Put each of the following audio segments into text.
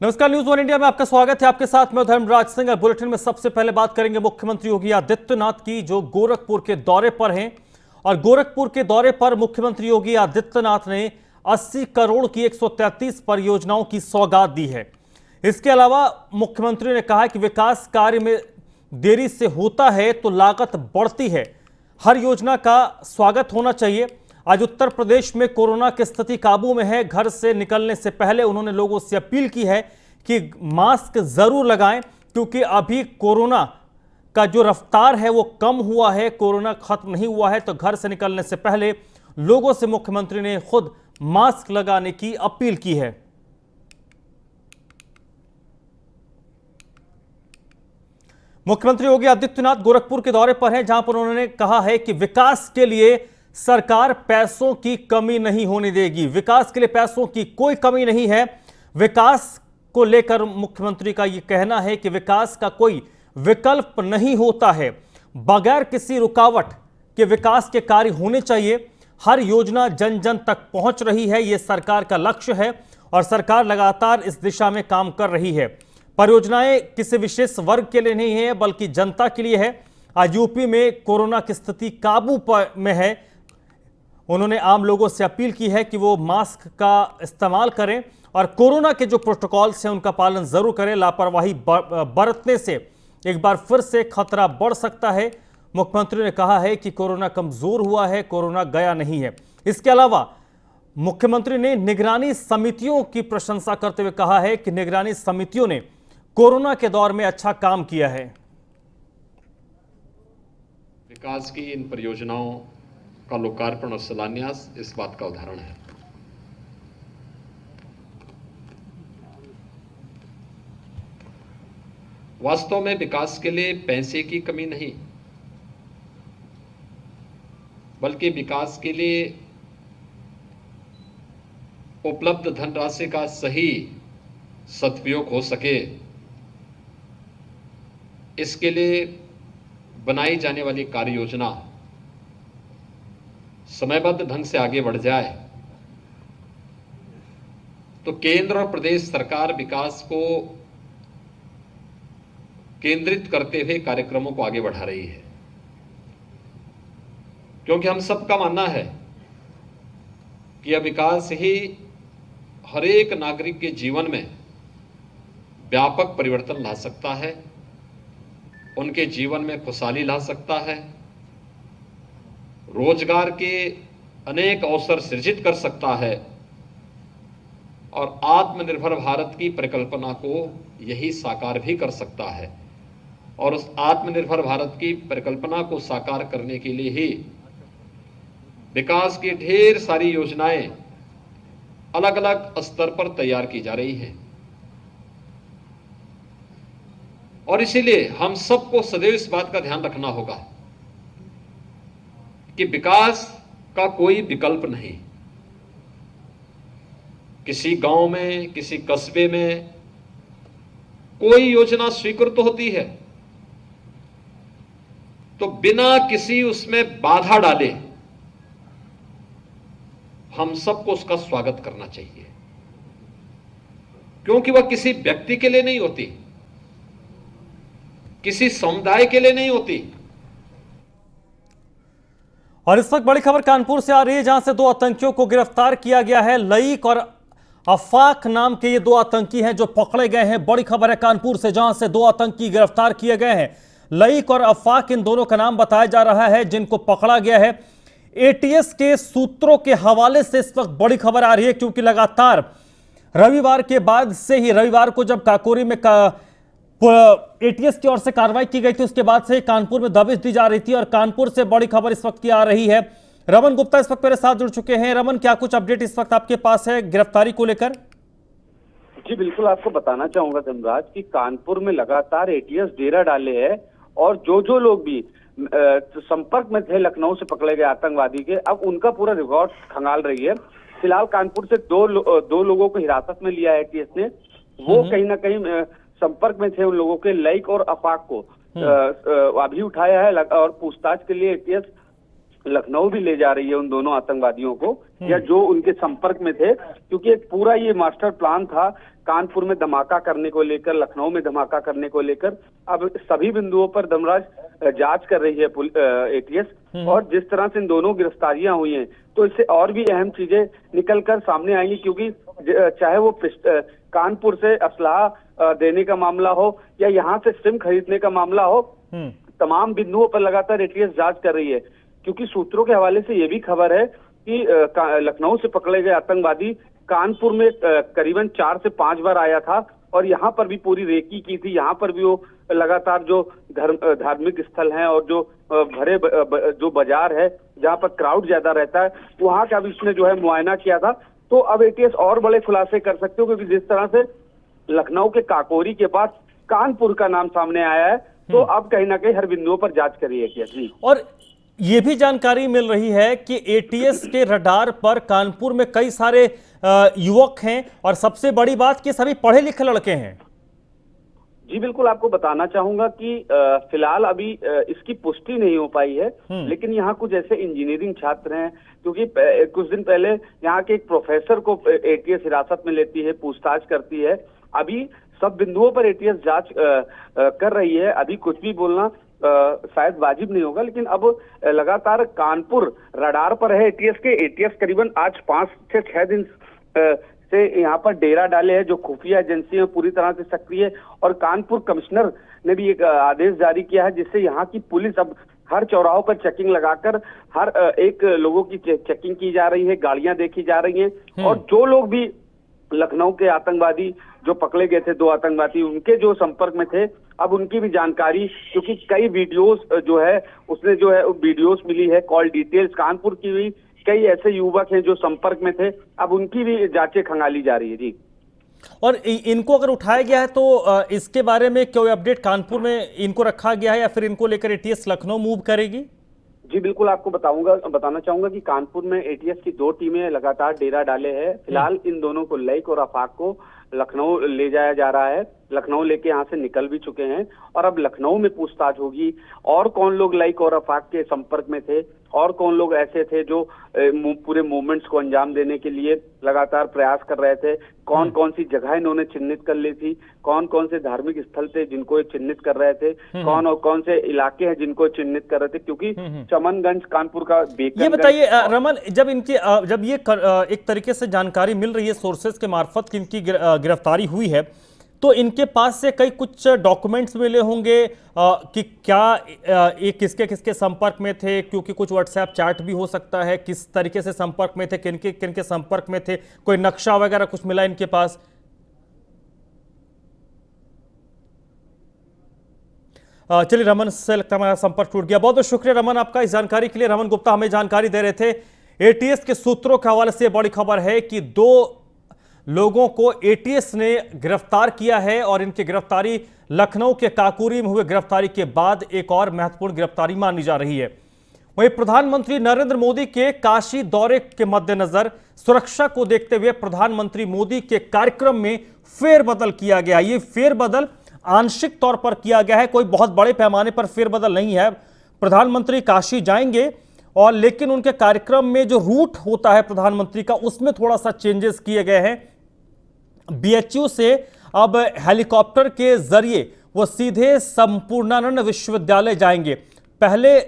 नमस्कार, news one India में आपका स्वागत है। आपके साथ मैं धर्मराज सिंह। बुलेटिन में सबसे पहले बात करेंगे मुख्यमंत्री योगी आदित्यनाथ की, जो गोरखपुर के दौरे पर हैं। और गोरखपुर के दौरे पर मुख्यमंत्री योगी आदित्यनाथ ने 80 करोड़ की 133 परियोजनाओं की सौगात दी है। इसके अलावा मुख्यमंत्री ने कहा कि विकास कार्य में देरी से होता है तो लागत बढ़ती है, हर योजना का स्वागत होना चाहिए। आज उत्तर प्रदेश में कोरोना की स्थिति काबू में है। घर से निकलने से पहले उन्होंने लोगों से अपील की है कि मास्क जरूर लगाएं, क्योंकि अभी कोरोना का जो रफ्तार है वो कम हुआ है, कोरोना खत्म नहीं हुआ है। तो घर से निकलने से पहले लोगों से मुख्यमंत्री ने खुद मास्क लगाने की अपील की है। मुख्यमंत्री योगी आदित्यनाथ गोरखपुर के दौरे पर हैं, जहां पर उन्होंने कहा है कि विकास के लिए सरकार पैसों की कमी नहीं होने देगी। विकास के लिए पैसों की कोई कमी नहीं है। विकास को लेकर मुख्यमंत्री का यह कहना है कि विकास का कोई विकल्प नहीं होता है, बगैर किसी रुकावट के विकास के कार्य होने चाहिए। हर योजना जन जन तक पहुंच रही है, यह सरकार का लक्ष्य है और सरकार लगातार इस दिशा में काम कर रही है। परियोजनाएं किसी विशेष वर्ग के लिए नहीं है, बल्कि जनता के लिए है। आज यूपी में कोरोना की स्थिति काबू में है। उन्होंने आम लोगों से अपील की है कि वो मास्क का इस्तेमाल करें और कोरोना के जो प्रोटोकॉल्स हैं उनका पालन जरूर करें। लापरवाही बरतने से एक बार फिर से खतरा बढ़ सकता है। मुख्यमंत्री ने कहा है कि कोरोना कमजोर हुआ है, कोरोना गया नहीं है। इसके अलावा मुख्यमंत्री ने निगरानी समितियों की प्रशंसा करते हुए कहा है कि निगरानी समितियों ने कोरोना के दौर में अच्छा काम किया है। विकास की इन परियोजनाओं का लोकार्पण और शिलान्यास इस बात का उदाहरण है। वास्तव में विकास के लिए पैसे की कमी नहीं, बल्कि विकास के लिए उपलब्ध धनराशि का सही सदुपयोग हो सके, इसके लिए बनाई जाने वाली कार्य योजना समयबद्ध ढंग से आगे बढ़ जाए तो केंद्र और प्रदेश सरकार विकास को केंद्रित करते हुए कार्यक्रमों को आगे बढ़ा रही है। क्योंकि हम सबका मानना है कि यह विकास ही हर एक नागरिक के जीवन में व्यापक परिवर्तन ला सकता है, उनके जीवन में खुशहाली ला सकता है, रोजगार के अनेक अवसर सृजित कर सकता है और आत्मनिर्भर भारत की परिकल्पना को यही साकार भी कर सकता है। और उस आत्मनिर्भर भारत की परिकल्पना को साकार करने के लिए ही विकास की ढेर सारी योजनाएं अलग अलग स्तर पर तैयार की जा रही हैं। और इसीलिए हम सबको सदैव इस बात का ध्यान रखना होगा कि विकास का कोई विकल्प नहीं। किसी गांव में, किसी कस्बे में कोई योजना स्वीकृत होती है तो बिना किसी उसमें बाधा डाले हम सबको उसका स्वागत करना चाहिए, क्योंकि वह किसी व्यक्ति के लिए नहीं होती, किसी समुदाय के लिए नहीं होती। और इस वक्त बड़ी खबर कानपुर से आ रही है, जहां से दो आतंकियों को गिरफ्तार किया गया है। लईक और अफाक नाम के ये दो आतंकी हैं जो पकड़े गए हैं। बड़ी खबर है कानपुर से, जहां से दो आतंकी गिरफ्तार किए गए हैं। लईक और अफाक इन दोनों का नाम बताया जा रहा है, जिनको पकड़ा गया है। एटीएस के सूत्रों के हवाले से इस वक्त बड़ी खबर आ रही है, क्योंकि लगातार रविवार के बाद से ही, रविवार को जब काकोरी में एटीएस की ओर से कार्रवाई की गई थी, उसके बाद से कानपुर में दबिश दी जा रही थी। और कानपुर से बड़ी खबर इस वक्त की आ रही है। रमन गुप्ता इस वक्त मेरे साथ जुड़ चुके हैं। रमन, क्या कुछ अपडेट इस वक्त आपके पास है गिरफ्तारी को लेकर? जी बिल्कुल, आपको बताना चाहूंगा धनराज कि कानपुर में लगातार एटीएस डेरा डाले है और जो लोग भी संपर्क में थे लखनऊ से पकड़े गए आतंकवादी के, अब उनका पूरा रिकॉर्ड खंगाल रही है। फिलहाल कानपुर से दो लोगों को हिरासत में लिया है एटीएस ने। वो कहीं ना कहीं संपर्क में थे उन लोगों के, लईक और अफाक को अभी उठाया है और पूछताछ के लिए एटीएस लखनऊ भी ले जा रही है उन दोनों आतंकवादियों को, या जो उनके संपर्क में थे, क्योंकि एक पूरा ये मास्टर प्लान था कानपुर में धमाका करने को लेकर, लखनऊ में धमाका करने को लेकर अब सभी बिंदुओं पर धर्मराज जांच कर रही है एटीएस। और जिस तरह से इन दोनों गिरफ्तारियां हुई हैं तो इससे और भी अहम चीजें निकल कर सामने आएंगी, क्योंकि चाहे वो कानपुर से असलाह देने का मामला हो या यहाँ से सिम खरीदने का मामला हो, तमाम बिंदुओं पर लगातार एटीएस जांच कर रही है। क्योंकि सूत्रों के हवाले से ये भी खबर है कि लखनऊ से पकड़े गए आतंकवादी कानपुर में करीबन 4 से 5 बार आया था और यहाँ पर भी पूरी रेकी की थी। यहाँ पर भी वो लगातार जो धार्मिक स्थल हैं और जो भरे जो बाजार है जहाँ पर क्राउड ज्यादा रहता है, वहाँ का भी उसने जो है मुआयना किया था। तो अब एटीएस और बड़े खुलासे कर सकते हो, क्योंकि जिस तरह से लखनऊ के काकोरी के बाद कानपुर का नाम सामने आया है, तो अब कहीं ना कहीं हर बिंदुओं पर जांच करी है एटीएस। और ये भी जानकारी मिल रही है कि एटीएस के रडार पर कानपुर में कई सारे युवक हैं और सबसे बड़ी बात कि सभी पढ़े लिखे लड़के हैं। जी बिल्कुल, आपको बताना चाहूंगा कि फिलहाल अभी इसकी पुष्टि नहीं हो पाई है, लेकिन यहाँ कुछ ऐसे इंजीनियरिंग छात्र हैं, क्योंकि कुछ दिन पहले यहाँ के एक प्रोफेसर को एटीएस हिरासत में लेती है, पूछताछ करती है। अभी सब बिंदुओं पर एटीएस जांच कर रही है। अभी कुछ भी बोलना शायद वाजिब नहीं होगा, लेकिन अब लगातार कानपुर रडार पर है एटीएस के। एटीएस करीबन आज 5 से 6 दिन से यहाँ पर डेरा डाले हैं, जो खुफिया एजेंसी है पूरी तरह से सक्रिय है। और कानपुर कमिश्नर ने भी एक आदेश जारी किया है, जिससे यहाँ की पुलिस अब हर चौराहों पर चेकिंग लगाकर हर एक लोगों की चेकिंग की जा रही है, गाड़ियां देखी जा रही हैं। और जो लोग भी लखनऊ के आतंकवादी जो पकड़े गए थे, 2 आतंकवादी, उनके जो संपर्क में थे, अब उनकी भी जानकारी, क्योंकि कई वीडियोस जो है उसने जो है वीडियोस मिली है, कॉल डिटेल्स कानपुर की हुई, कई ऐसे युवक हैं जो संपर्क में थे, अब उनकी भी जांचें खंगाली जा रही है। जी, और इनको अगर उठाया गया है तो इसके बारे में कोई अपडेट कानपुर में इनको रखा गया है या फिर इनको लेकर एटीएस लखनऊ मूव करेगी? जी बिल्कुल, आपको बताना चाहूंगा कि कानपुर में एटीएस की 2 टीमें लगातार डेरा डाले हैं। फिलहाल इन दोनों को, लईक और आफाक को, लखनऊ ले जाया जा रहा है। लखनऊ लेके यहाँ से निकल भी चुके हैं और अब लखनऊ में पूछताछ होगी। और कौन लोग लईक और आफाक के संपर्क में थे, और कौन लोग ऐसे थे जो पूरे मूवमेंट्स को अंजाम देने के लिए लगातार प्रयास कर रहे थे, कौन कौन सी जगह इन्होंने चिन्हित कर ली थी, कौन कौन से धार्मिक स्थल थे जिनको चिन्हित कर रहे थे, कौन और कौन से इलाके हैं जिनको चिन्हित कर रहे थे। क्योंकि चमनगंज, कानपुर का ये बताइए रमन, जब ये एक तरीके से जानकारी मिल रही है सोर्सेज के मार्फत कि इनकी गिरफ्तारी हुई है, तो इनके पास से कई कुछ डॉक्यूमेंट्स मिले होंगे कि क्या ये किसके किसके संपर्क में थे, क्योंकि कुछ व्हाट्सएप चैट भी हो सकता है, किस तरीके से संपर्क में थे, किनके किनके संपर्क में थे, कोई नक्शा वगैरह कुछ मिला इनके पास? चलिए, रमन से लगता है हमारा संपर्क टूट गया। बहुत बहुत शुक्रिया रमन आपका इस जानकारी के लिए। रमन गुप्ता हमें जानकारी दे रहे थे। एटीएस के सूत्रों के हवाले से बड़ी खबर है कि 2 लोगों को एटीएस ने गिरफ्तार किया है और इनकी गिरफ्तारी लखनऊ के काकोरी में हुए गिरफ्तारी के बाद एक और महत्वपूर्ण गिरफ्तारी मानी जा रही है। वहीं प्रधानमंत्री नरेंद्र मोदी के काशी दौरे के मद्देनजर सुरक्षा को देखते हुए प्रधानमंत्री मोदी के कार्यक्रम में फेरबदल किया गया। ये फेरबदल आंशिक तौर पर किया गया है, कोई बहुत बड़े पैमाने पर फेरबदल नहीं है। प्रधानमंत्री काशी जाएंगे और लेकिन उनके कार्यक्रम में जो रूट होता है प्रधानमंत्री का, उसमें थोड़ा सा चेंजेस किए गए हैं। बीएचयू से अब हेलीकॉप्टर के जरिए वो सीधे संपूर्णानंद विश्वविद्यालय जाएंगे। पहले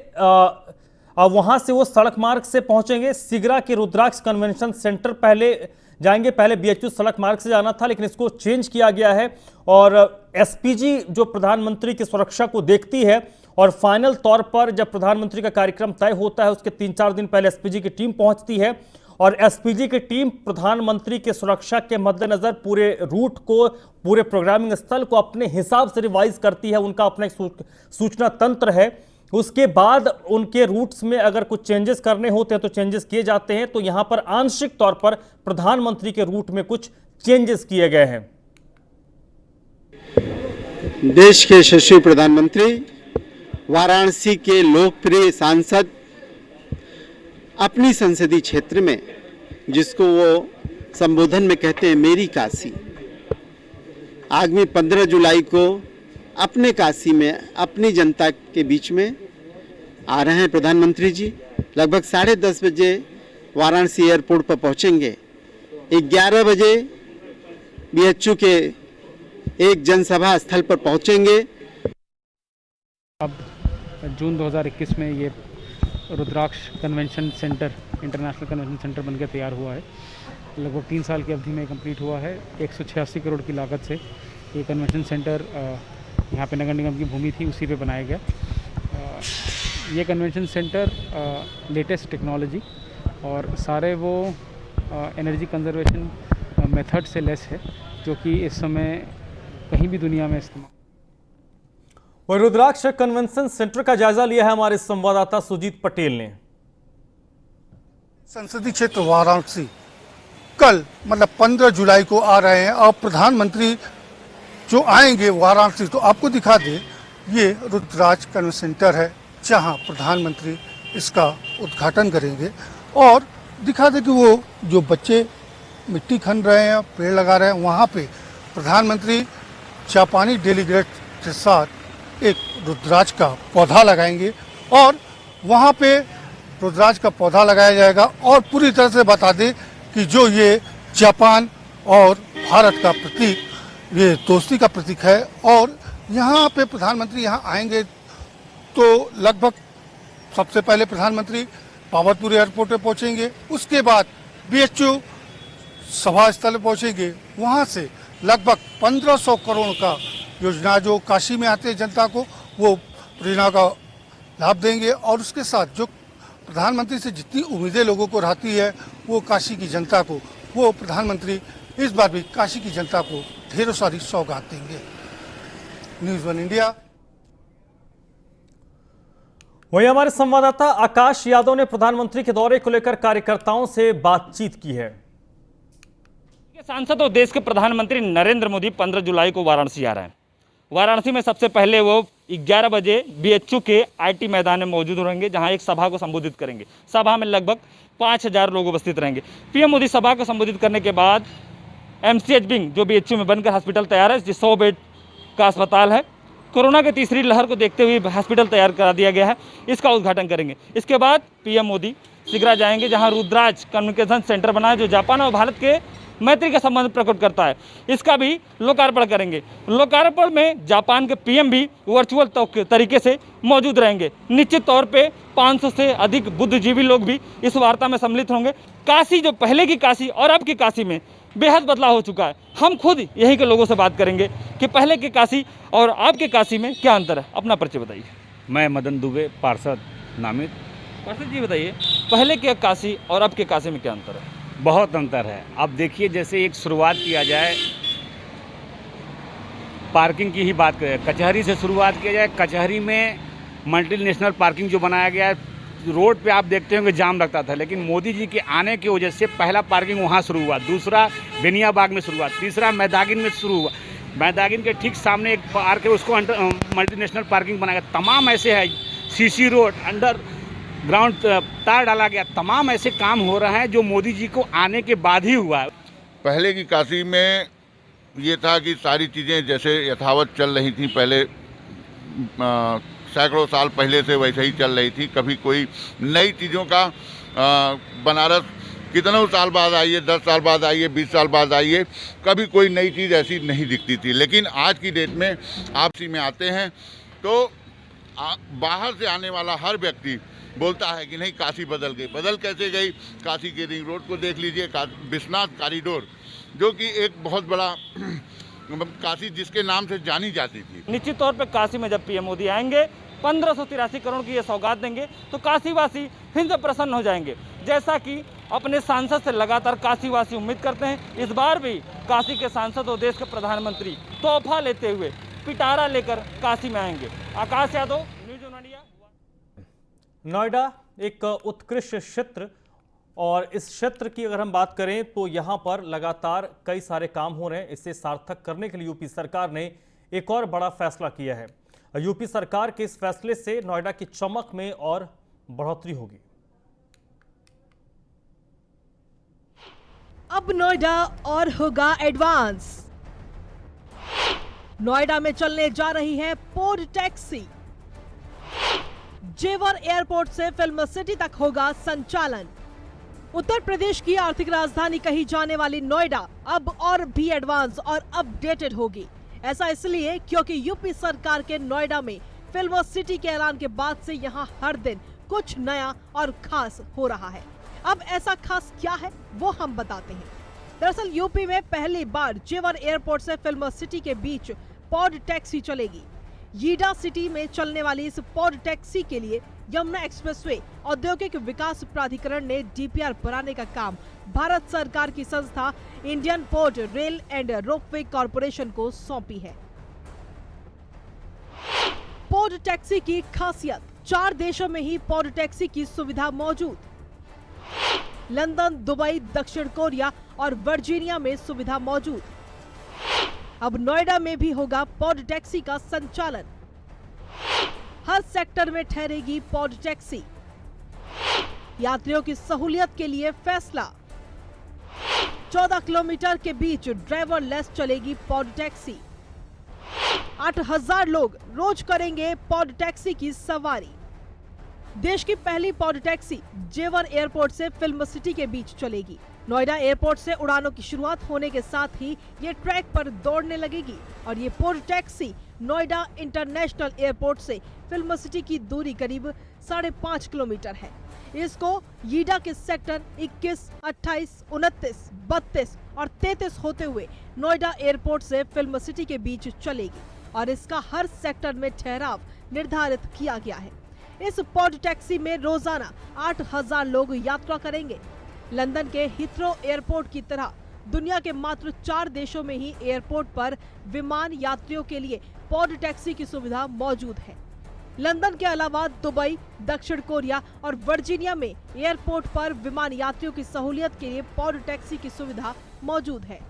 वहां से वो सड़क मार्ग से पहुंचेंगे। सिगरा के रुद्राक्ष कन्वेंशन सेंटर पहले जाएंगे। पहले बीएचयू सड़क मार्ग से जाना था, लेकिन इसको चेंज किया गया है। और एसपीजी जो प्रधानमंत्री की सुरक्षा को देखती है और फाइनल तौर पर जब प्रधानमंत्री का कार्यक्रम तय होता है उसके 3-4 दिन पहले एसपीजी की टीम पहुंचती है और एसपीजी की टीम प्रधानमंत्री के सुरक्षा के मद्देनजर पूरे रूट को, पूरे प्रोग्रामिंग स्थल को अपने हिसाब से रिवाइज करती है। उनका अपना एक सूचना तंत्र है। उसके बाद उनके रूट्स में अगर कुछ चेंजेस करने होते हैं तो चेंजेस किए जाते हैं। तो यहां पर आंशिक तौर पर प्रधानमंत्री के रूट में कुछ चेंजेस किए गए हैं। देश के यशस्वी प्रधानमंत्री, वाराणसी के लोकप्रिय सांसद, अपनी संसदीय क्षेत्र में जिसको वो संबोधन में कहते हैं मेरी काशी, आगामी 15 जुलाई को अपने काशी में अपनी जनता के बीच में आ रहे हैं प्रधानमंत्री जी। लगभग 10:30 बजे वाराणसी एयरपोर्ट पर पहुंचेंगे। 11 बजे बीएचयू के एक जनसभा स्थल पर पहुंचेंगे। अब जून 2021 में ये Rudraksh convention centre, international convention centre बनकर तैयार हुआ है। लगभग 3 साल की अवधि में कंप्लीट हुआ है। 186 करोड़ की लागत से ये कन्वेंशन सेंटर यहाँ पे नगर निगम की भूमि थी, उसी पे बनाया गया। ये कन्वेंशन सेंटर लेटेस्ट टेक्नोलॉजी और सारे वो एनर्जी कंजर्वेशन मेथड से लेस है जो कि इस समय कहीं भी दुनिया में इस्तेमाल। वह रुद्राक्ष कन्वेंशन सेंटर का जायजा लिया है हमारे संवाददाता सुजीत पटेल ने। संसदीय क्षेत्र वाराणसी कल मतलब 15 जुलाई को आ रहे हैं और प्रधानमंत्री जो आएंगे वाराणसी, तो आपको दिखा दे ये रुद्राक्ष कन्वेंशन सेंटर है जहां प्रधानमंत्री इसका उद्घाटन करेंगे और दिखा दे कि वो जो बच्चे मिट्टी खन रहे हैं, पेड़ लगा रहे हैं, वहां पे प्रधानमंत्री जापानी डेलीगेट के साथ एक रुद्राक्ष का पौधा लगाएंगे और वहां पे रुद्राक्ष का पौधा लगाया जाएगा और पूरी तरह से बता दें कि जो ये जापान और भारत का प्रतीक, ये दोस्ती का प्रतीक है। और यहाँ पे प्रधानमंत्री यहाँ आएंगे तो लगभग सबसे पहले प्रधानमंत्री पावतपुर एयरपोर्ट पे पहुँचेंगे, उसके बाद बीएचयू सभा स्थल पहुँचेंगे। वहाँ से लगभग 1500 करोड़ का योजना जो काशी में आते हैं जनता को, वो परियोजना का लाभ देंगे और उसके साथ जो प्रधानमंत्री से जितनी उम्मीदें लोगों को रहती है वो काशी की जनता को, वो प्रधानमंत्री इस बार भी काशी की जनता को ढेरों सारी सौगात देंगे। News 1 India. वहीं हमारे संवाददाता आकाश यादव ने प्रधानमंत्री के दौरे को लेकर कार्यकर्ताओं से बातचीत की है। सांसद और देश के प्रधानमंत्री नरेंद्र मोदी 15 जुलाई को वाराणसी आ रहे हैं। वाराणसी में सबसे पहले वो 11 बजे बीएचयू के आईटी मैदान में मौजूद रहेंगे, जहां एक सभा को संबोधित करेंगे। सभा में लगभग 5000 लोग उपस्थित रहेंगे। पीएम मोदी सभा को संबोधित करने के बाद एमसीएच विंग जो बीएचयू में बनकर हॉस्पिटल तैयार है, जिस 100 बेड का अस्पताल है, कोरोना की तीसरी लहर को देखते हुए हॉस्पिटल तैयार करा दिया गया है, इसका उद्घाटन करेंगे। इसके बाद पीएम मोदी शिग्रा जाएंगे जहाँ रुद्राक्ष कम्युनिकेशन सेंटर बना है जो जापान और भारत के मैत्री का संबंध प्रकट करता है, इसका भी लोकार्पण करेंगे। लोकार्पण में जापान के पीएम भी वर्चुअल तरीके से मौजूद रहेंगे। निश्चित तौर पे 500 से अधिक बुद्धिजीवी लोग भी इस वार्ता में सम्मिलित होंगे। काशी जो पहले की काशी और अब की काशी में बेहद बदलाव हो चुका है। हम खुद यहीं के लोगों से बात करेंगे कि पहले की काशी और अब के काशी में क्या अंतर है। अपना परिचय बताइए। मैं मदन दुबे, पार्षद नामित। पार्षद जी बताइए, पहले के काशी और अब के काशी में क्या अंतर है? बहुत अंतर है। अब देखिए, जैसे एक शुरुआत किया जाए, पार्किंग की ही बात करें, कचहरी से शुरुआत किया जाए। कचहरी में मल्टीनेशनल पार्किंग जो बनाया गया है, रोड पे आप देखते होंगे जाम लगता था, लेकिन मोदी जी के आने की वजह से पहला पार्किंग वहाँ शुरू हुआ, दूसरा बेनिया बाग में शुरू हुआ, तीसरा मैदागिन में शुरू हुआ। मैदागिन के ठीक सामने एक पार्क है, उसको मल्टीनेशनल पार्किंग बनाया गया। तमाम ऐसे है, सीसी रोड, अंडर ग्राउंड तार डाला गया। तमाम ऐसे काम हो रहे हैं जो मोदी जी को आने के बाद ही हुआ है। पहले की काशी में ये था कि सारी चीज़ें जैसे यथावत चल रही थी, पहले सैकड़ों साल पहले से वैसे ही चल रही थी। कभी कोई नई चीज़ों का बनारस कितनों साल बाद आई है, 10 साल बाद आई है, 20 साल बाद आई है, कभी कोई नई चीज़ ऐसी नहीं दिखती थी। लेकिन आज की डेट में आपसी में आते हैं तो बाहर से आने वाला हर व्यक्ति बोलता है कि नहीं, काशी बदल गई। बदल कैसे गई? काशी के रिंग रोड को देख लीजिए, विश्वनाथ कॉरिडोर जो कि एक बहुत बड़ा काशी जिसके नाम से जानी जाती थी। निश्चित तौर पे काशी में जब पीएम मोदी आएंगे, 1583 करोड़ की ये सौगात देंगे तो काशीवासी फिर से प्रसन्न हो जाएंगे, जैसा कि अपने सांसद से लगातार काशीवासी उम्मीद करते हैं। इस बार भी काशी के सांसद और देश के प्रधानमंत्री तोहफा लेते हुए, पिटारा लेकर काशी में आएंगे। आकाश यादव, न्यूज़ 1 इंडिया। नोएडा एक उत्कृष्ट क्षेत्र, और इस क्षेत्र की अगर हम बात करें तो यहाँ पर लगातार कई सारे काम हो रहे हैं। इसे सार्थक करने के लिए यूपी सरकार ने एक और बड़ा फैसला किया है। यूपी सरकार के इस फैसले से नोएडा की चमक में और बढ़ोतरी होगी। अब नोएडा और होगा एडवांस। नोएडा में चलने जा रही है पोड टैक्सी। जेवर एयरपोर्ट से फिल्म सिटी तक होगा संचालन। उत्तर प्रदेश की आर्थिक राजधानी कही जाने वाली नोएडा अब और भी एडवांस और अपडेटेड होगी। ऐसा इसलिए क्योंकि यूपी सरकार के नोएडा में फिल्म सिटी के ऐलान के बाद से यहां हर दिन कुछ नया और खास हो रहा है। अब ऐसा खास क्या है वो हम बताते हैं। दरअसल यूपी में पहली बार जेवर एयरपोर्ट से फिल्म सिटी के बीच पॉड टैक्सी चलेगी। यीडा सिटी में चलने वाली इस पॉड टैक्सी के लिए यमुना एक्सप्रेसवे औद्योगिक विकास प्राधिकरण ने डीपीआर बनाने का काम भारत सरकार की संस्था Indian port rail and ropeway corporation को सौंपी है। पॉड टैक्सी की खासियत, 4 देशों में ही पॉड टैक्सी की सुविधा मौजूद। लंदन, दुबई, दक्षिण कोरिया और वर्जीनिया में सुविधा मौजूद। अब नोएडा में भी होगा पॉड टैक्सी का संचालन। हर सेक्टर में ठहरेगी पॉड टैक्सी। यात्रियों की सहूलियत के लिए फैसला। 14 किलोमीटर के बीच ड्राइवर लेस चलेगी पॉड टैक्सी। 8000 लोग रोज करेंगे पॉड टैक्सी की सवारी। देश की पहली पॉड टैक्सी जेवर एयरपोर्ट से फिल्म सिटी के बीच चलेगी। नोएडा एयरपोर्ट से उड़ानों की शुरुआत होने के साथ ही ये ट्रैक पर दौड़ने लगेगी और ये pod taxi Noida international airport से फिल्म सिटी की दूरी करीब 5.5 किलोमीटर है। इसको यीडा के सेक्टर 21, 28, 29, 32 और 33 होते हुए नोएडा एयरपोर्ट से फिल्म सिटी के बीच चलेगी और इसका हर सेक्टर में ठहराव निर्धारित किया गया है। इस पॉड टैक्सी में रोजाना 8000 लोग यात्रा करेंगे। लंदन के हीथ्रो एयरपोर्ट की तरह दुनिया के मात्र 4 देशों में ही एयरपोर्ट पर विमान यात्रियों के लिए पॉड टैक्सी की सुविधा मौजूद है। लंदन के अलावा दुबई, दक्षिण कोरिया और वर्जीनिया में एयरपोर्ट पर विमान यात्रियों की सहूलियत के लिए पॉड टैक्सी की सुविधा मौजूद है।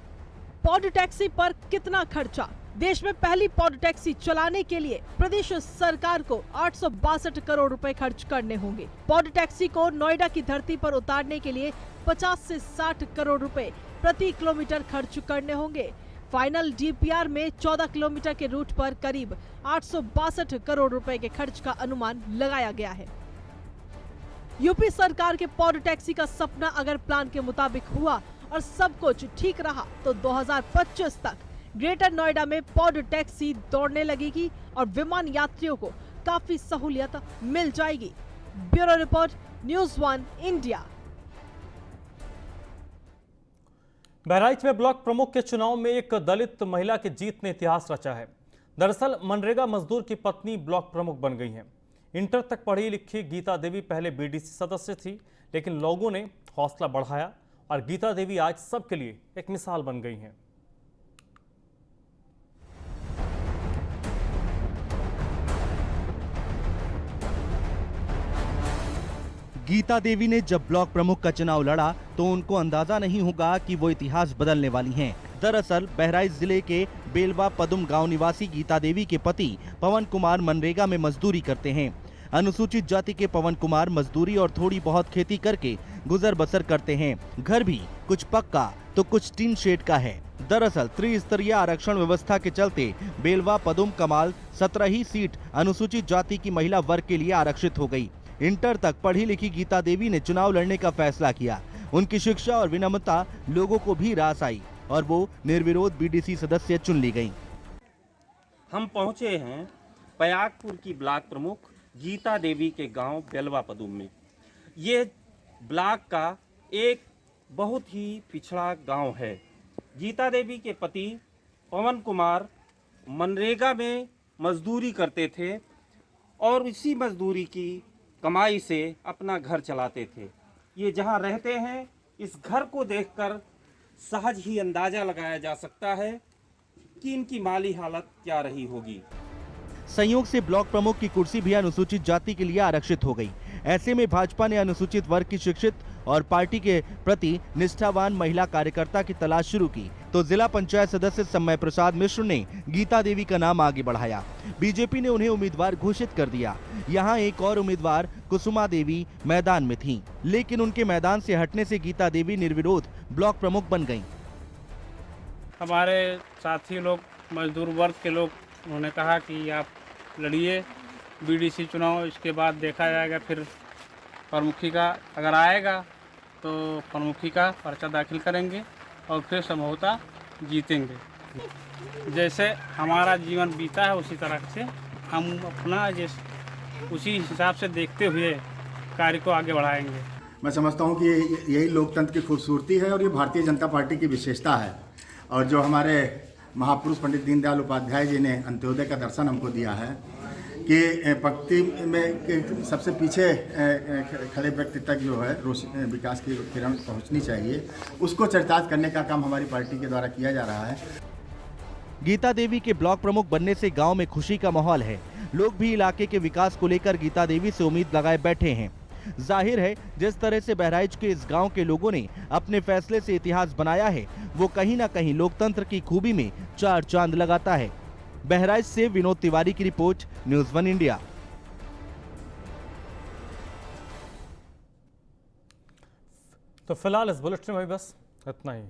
पॉड टैक्सी पर कितना खर्चा? देश में पहली पॉड टैक्सी चलाने के लिए प्रदेश सरकार को 862 करोड़ रुपए खर्च करने होंगे। पॉड टैक्सी को नोएडा की धरती पर उतारने के लिए 50 से 60 करोड़ रुपए प्रति किलोमीटर खर्च करने होंगे। फाइनल डीपीआर में 14 किलोमीटर के रूट पर करीब 862 करोड़ रुपए के खर्च का अनुमान लगाया गया है। यूपी सरकार के पॉड टैक्सी का सपना अगर प्लान के मुताबिक हुआ और सब कुछ ठीक रहा तो 2025 तक ग्रेटर नोएडा में पॉड टैक्सी दौड़ने लगेगी और विमान यात्रियों को काफी सहूलियत मिल जाएगी। Bureau report, news 1 India. Bahraich में ब्लॉक प्रमुख के चुनाव में एक दलित महिला की जीत ने इतिहास रचा है। दरअसल मनरेगा मजदूर की पत्नी ब्लॉक प्रमुख बन गई हैं। इंटर तक पढ़ी लिखी गीता देवी पहले बीडीसी सदस्य थी, लेकिन लोगों ने हौसला बढ़ाया और गीता देवी आज सबके लिए एक मिसाल बन गई हैं। गीता देवी ने जब ब्लॉक प्रमुख का चुनाव लड़ा तो उनको अंदाजा नहीं होगा कि वो इतिहास बदलने वाली हैं। दरअसल बहराइच जिले के बेलवा पदुम गांव निवासी गीता देवी के पति पवन कुमार मनरेगा में मजदूरी करते हैं। अनुसूचित जाति के पवन कुमार मजदूरी और थोड़ी बहुत खेती करके गुजर बसर करते हैं। घर भी कुछ पक्का तो कुछ टीन शेड का है। दरअसल त्रिस्तरीय आरक्षण व्यवस्था के चलते बेलवा पदुम कमाल 17 ही सीट अनुसूचित जाति की महिला वर्ग के लिए आरक्षित हो गई। इंटर तक पढ़ी लिखी गीता देवी ने चुनाव लड़ने का फैसला किया। उनकी शिक्षा और विनम्रता लोगों को भी रास आई और वो निर्विरोध बीडीसी सदस्य चुन ली गईं। हम पहुंचे हैं पयागपुर की ब्लॉक प्रमुख गीता देवी के गांव बेलवा पदुम में। ये ब्लॉक का एक बहुत ही पिछड़ा गांव है। गीता देवी के पति पवन कुमार मनरेगा में मजदूरी करते थे और इसी मजदूरी की कमाई से अपना घर चलाते थे। ये जहां रहते हैं, इस घर को देखकर सहज ही अंदाजा लगाया जा सकता है कि इनकी माली हालत क्या रही होगी। संयोग से ब्लॉक प्रमुख की कुर्सी भी अनुसूचित जाति के लिए आरक्षित हो गई। ऐसे में भाजपा ने अनुसूचित वर्ग की शिक्षित और पार्टी के प्रति निष्ठावान महिला कार्यकर्ता की तलाश शुरू की तो जिला पंचायत सदस्य समय प्रसाद मिश्र ने गीता देवी का नाम आगे बढ़ाया। बीजेपी ने उन्हें उम्मीदवार घोषित कर दिया। यहाँ एक और उम्मीदवार कुसुमा देवी मैदान में थीं, लेकिन उनके मैदान से हटने से गीता देवी निर्विरोध ब्लॉक प्रमुख बन गयी। हमारे साथी लोग, मजदूर वर्ग के लोग, उन्होंने कहा कि आप लड़िए बीडीसी चुनाव, इसके बाद देखा जाएगा फिर प्रमुखी का अगर आएगा तो प्रमुखी का पर्चा दाखिल करेंगे और फिर संभवतः जीतेंगे। जैसे हमारा जीवन बीता है उसी तरह से हम अपना उसी हिसाब से देखते हुए कार्य को आगे बढ़ाएंगे। मैं समझता हूँ कि यही लोकतंत्र की खूबसूरती है और ये भारतीय जनता पार्टी की विशेषता है। और जो हमारे महापुरुष पंडित दीनदयाल उपाध्याय जी ने अंत्योदय का दर्शन हमको दिया है कि पंक्ति में सबसे पीछे खड़े व्यक्ति तक जो है विकास की किरण पहुँचनी चाहिए, उसको चरितार्थ करने का काम हमारी पार्टी के द्वारा किया जा रहा है। गीता देवी के ब्लॉक प्रमुख बनने से गांव में खुशी का माहौल है। लोग भी इलाके के विकास को लेकर गीता देवी से उम्मीद लगाए बैठे हैं। जाहिर है जिस तरह से बहराइच के इस गांव के लोगों ने अपने फैसले से इतिहास बनाया है, वो कहीं ना कहीं लोकतंत्र की खूबी में चार चांद लगाता है। बहराइच से विनोद तिवारी की रिपोर्ट, न्यूज़ 1 इंडिया। तो फिलहाल इस बुलेटिन में बस इतना ही।